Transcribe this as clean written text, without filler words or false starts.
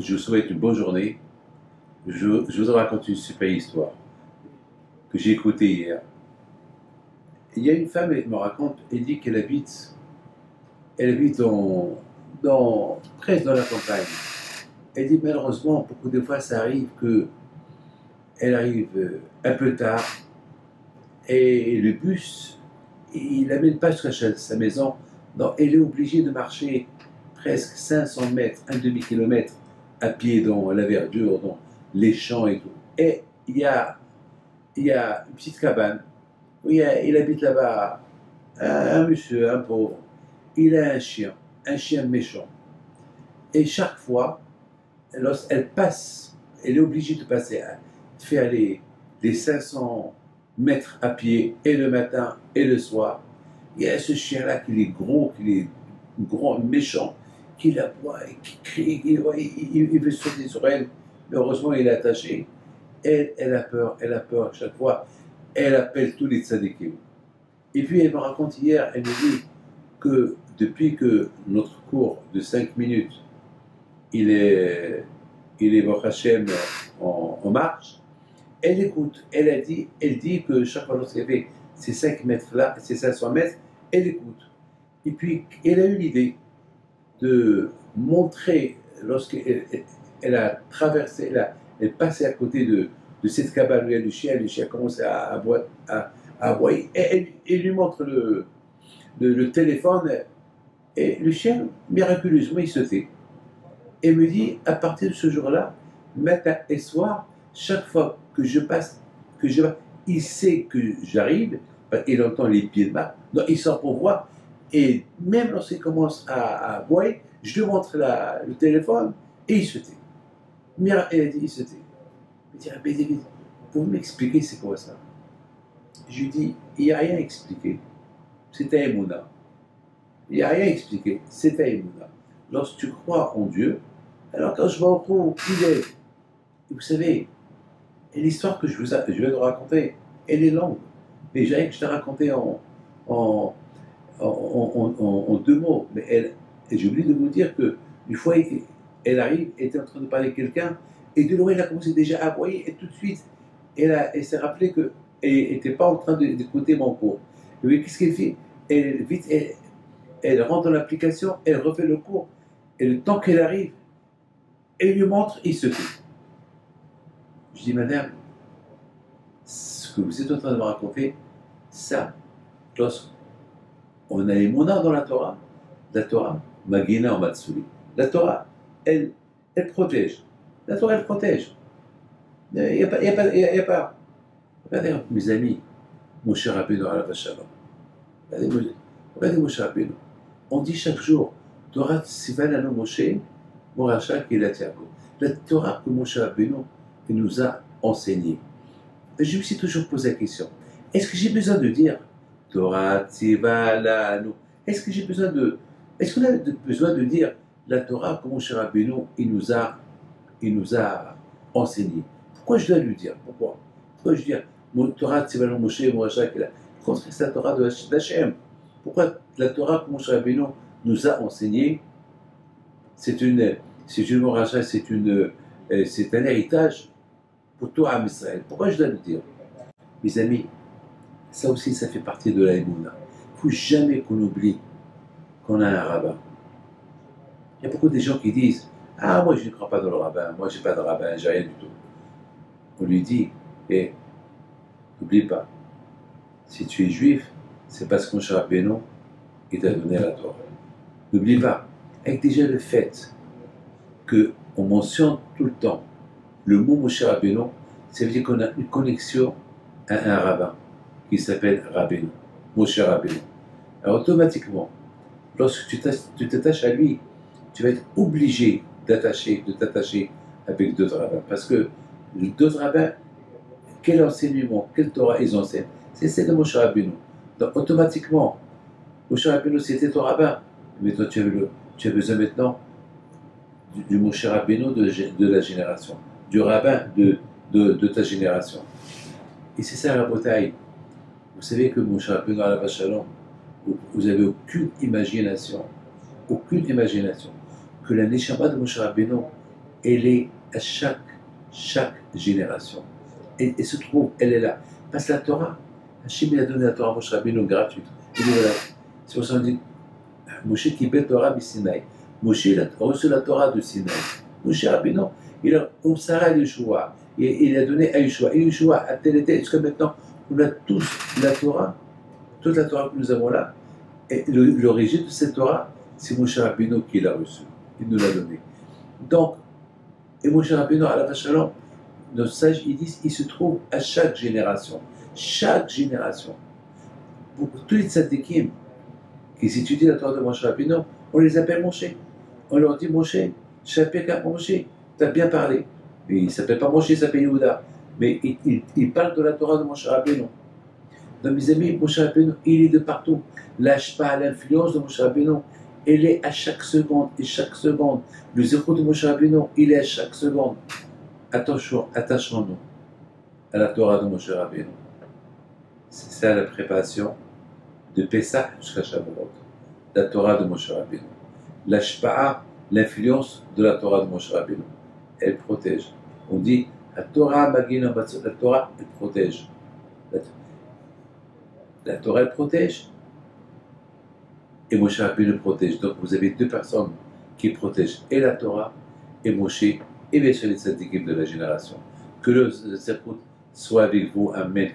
je vous souhaite une bonne journée. Je vous raconte une super histoire que j'ai écoutée hier. Il y a une femme, elle me raconte, elle dit elle habite presque dans la campagne. Elle dit malheureusement, beaucoup de fois, ça arrive qu'elle arrive un peu tard et le bus, il l'amène pas jusqu'à sa maison. Donc, elle est obligée de marcher presque 500 mètres, un demi-kilomètre à pied dans la verdure, dans les champs et tout. Et il y a une petite cabane où il habite là-bas un monsieur, un pauvre. Il a un chien méchant. Et chaque fois, lorsqu'elle passe, elle est obligée de passer, de faire les 500 mètres à pied, et le matin et le soir. Il y a ce chien-là qui est grand, méchant, qui l'aboie et qui crie, il veut sauter sur elle, mais heureusement il est attaché. Elle a peur à chaque fois. Elle appelle tous les tzadikim. Et puis elle me raconte hier, elle me dit que depuis que notre cours de 5 minutes, il est Baruch Hashem en marche, elle écoute. Elle dit que chaque fois lorsqu'elle fait ces 5 mètres-là, ces 500 mètres, elle écoute. Et puis elle a eu l'idée de montrer, lorsqu'elle a traversé, elle passait à côté de cette cabane où il y a le chien commence à aboyer, et elle lui montre le téléphone, et le chien, miraculeusement, il se tait. Et me dit, à partir de ce jour-là, matin et soir, chaque fois que je passe, il sait que j'arrive, il entend les pieds de ma, donc il sort pour voir, et même lorsqu'il commence à aboyer, je lui montre le téléphone, et il se tait. Elle a dit, il se tait. Il me dit, Rabbi David, vous m'expliquer c'est quoi ça? Je lui dis, il n'y a rien à expliquer. C'est un émouna. Il n'y a rien à expliquer. C'est un émouna. Lorsque tu crois en Dieu, alors quand je vois au fond il est, vous savez, l'histoire que je viens de raconter, elle est longue. Mais je l'ai racontée en 2 mots. Mais j'ai oublié de vous dire que une fois, elle arrive, elle était en train de parler à quelqu'un, et de loin, elle a commencé déjà à aboyer, et tout de suite, elle s'est rappelé qu'elle n'était pas en train d'écouter mon cours. Mais qu'est-ce qu'elle fait? Elle rentre dans l'application, elle refait le cours, et le temps qu'elle arrive, elle lui montre, il se fait. Je dis, madame, ce que vous êtes en train de me raconter, ça, lorsqu'on a les monarques dans la Torah, Magina en Matsuri, la Torah, elle protège. La Torah, elle protège. Il n'y a pas. Regardez, mes amis, mon cher Rabbeinu Alav Shalom. Regardez mon cher Rabbeinu. On dit chaque jour, Torah Sivalano Moshe, Moracha Kilatiako. La Torah que mon cher Rabbeinu nous a enseignée. Je me suis toujours posé la question, est-ce que j'ai besoin de dire Torah Sivalano? Est-ce qu'on a besoin de dire la Torah que mon cher Rabbeinu il nous a enseigné? Pourquoi je dois lui dire? Pourquoi je dois dire mon Torah Tzivano Moshe Moracha Kilatiako? Contre c'est la Torah d'Hachem. Pourquoi la Torah que mon cher Rabbeinu nous a enseigné, c'est une moracha, c'est un héritage pour tout Am Israël. Pourquoi je dois le dire? Mes amis, ça aussi, ça fait partie de la Emouna. Il ne faut jamais qu'on oublie qu'on a un rabbin. Il y a beaucoup de gens qui disent, ah, moi je ne crois pas dans le rabbin, moi je n'ai pas de rabbin, j'ai rien du tout. On lui dit, n'oublie pas, si tu es juif, c'est parce que mon cher Rabbeinu, il t'a donné la Torah. N'oublie pas, avec déjà le fait qu'on mentionne tout le temps le mot Moshe Rabbeinu, ça veut dire qu'on a une connexion à un rabbin qui s'appelle Rabbeinu, Moshe Rabbeinu. Alors automatiquement, lorsque tu t'attaches à lui, tu vas être obligé de t'attacher avec d'autres rabbins. Parce que d'autres rabbins, quel enseignement, quelle Torah ils enseignent? C'est de Moshe Rabbeinu. Donc automatiquement, Moshe Rabbeinu c'était ton rabbin. Mais toi tu as besoin maintenant du Moshe Rabbeinu de la génération, du rabbin de ta génération. Et c'est ça la bataille. Vous savez que Moshe Rabbeinu Alav Shalom, vous n'avez aucune imagination, que la Neshama de Moshe Rabbeinu, elle est à chaque génération. Et se trouve, elle est là. Parce que la Torah, Hachem il a donné la Torah à Moshe Rabbeinu gratuite. Il dit voilà, c'est pour ça qu'on dit Moshe qui bet Torah du Sinaï. Moshe il a reçu la Torah de Sinaï. Moshe Rabbeinu, il a Sarah Yeshua. Il a donné à Yeshua. Et Yeshua a tel été, jusqu'à maintenant, on a tous la Torah, toute la Torah que nous avons là. Et l'origine de cette Torah, c'est Moshe Rabbeinu qui l'a reçue. Il nous l'a donné. Donc, et Moshe Rabbeinu, à la Shalom, nos sages, ils disent, il se trouve à chaque génération. Chaque génération. Pour tous les tzadikim qui étudient la Torah de Moshe Rabbeinu, on les appelle Moshe. On leur dit Moshe, Shapeka Moshe, tu as bien parlé. Mais il ne s'appelle pas Moshe, il s'appelle Yehuda. Mais il parle de la Torah de Moshe Rabbeinu. Donc mes amis, Moshe Rabbeinu, il est de partout. Lâche pas l'influence de Moshe Rabbeinu. Elle est à chaque seconde et chaque seconde. Le zéro de Moshe Rabbeinu, il est à chaque seconde. Attention, attachons-nous à la Torah de Moshe Rabbeinu. C'est ça la préparation de Pessah jusqu'à Shavuot. La Torah de Moshe Rabbeinu. L'ashpa'a, l'influence de la Torah de Moshe Rabbeinu. Elle protège. On dit la Torah Magina Matzot, la Torah elle protège. La Torah elle protège et Moshe Rabbeinu protège. Donc vous avez deux personnes qui protègent et la Torah et Moshe et bien sûr les tzadikim de la génération. Que le Zerkout soit avec vous. Amen.